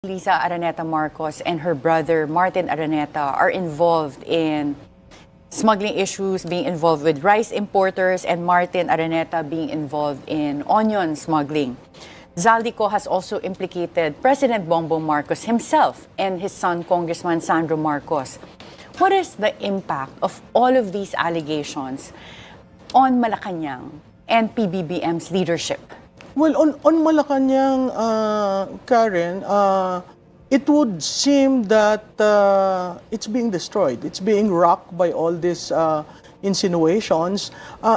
Liza Araneta Marcos and her brother Martin Araneta are involved in smuggling issues, being involved with rice importers, and Martin Araneta being involved in onion smuggling. Zaldico has also implicated President Bongbong Marcos himself and his son, Congressman Sandro Marcos. What is the impact of all of these allegations on Malacanang and PBBM's leadership? Well, on Malacanang, Karen, it would seem that it's being destroyed. It's being rocked by all these insinuations.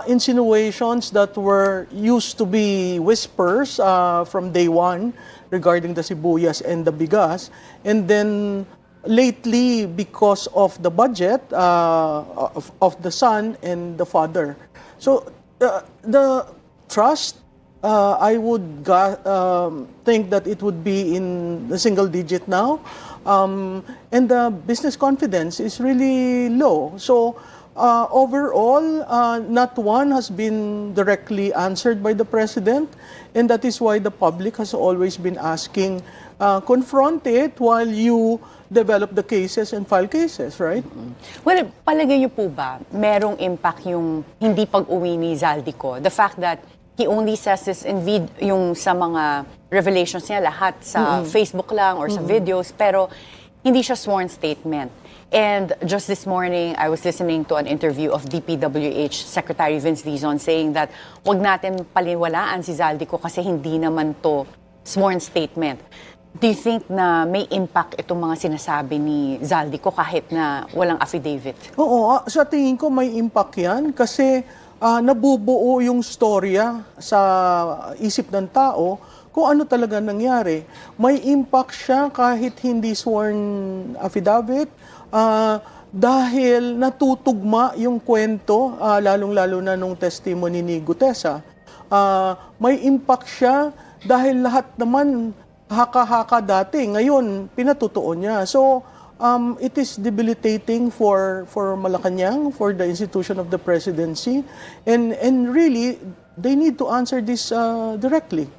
Insinuations that were used to be whispers from day one regarding the sibuyas and the bigas. And then lately, because of the budget of the son and the father. So the trust, I would think that it would be in the single digit now. And the business confidence is really low. So overall, not one has been directly answered by the president. And that is why the public has always been asking, confront it while you develop the cases and file cases, right? Well, palagay niyo po ba, merong impact yung hindi pag-uwi ni Zaldico? The fact that he only says this in yung sa mga revelations niya, lahat sa Facebook lang or sa videos, pero hindi siya sworn statement. And just this morning, I was listening to an interview of DPWH Secretary Vince Dizon saying that wag natin paliwalaan si Zaldico kasi hindi naman to sworn statement. Do you think na may impact itong mga sinasabi ni Zaldico kahit na walang affidavit? Oo, sa tingin ko may impact yan kasi nabubuo yung storya sa isip ng tao kung ano talaga nangyari. May impact siya kahit hindi sworn affidavit dahil natutugma yung kwento, lalong-lalo na nung testimony ni Gutesa. May impact siya dahil lahat naman haka-haka dati, ngayon pinatutuo niya. So, it is debilitating for Malacanang, for the institution of the presidency, and really, they need to answer this directly.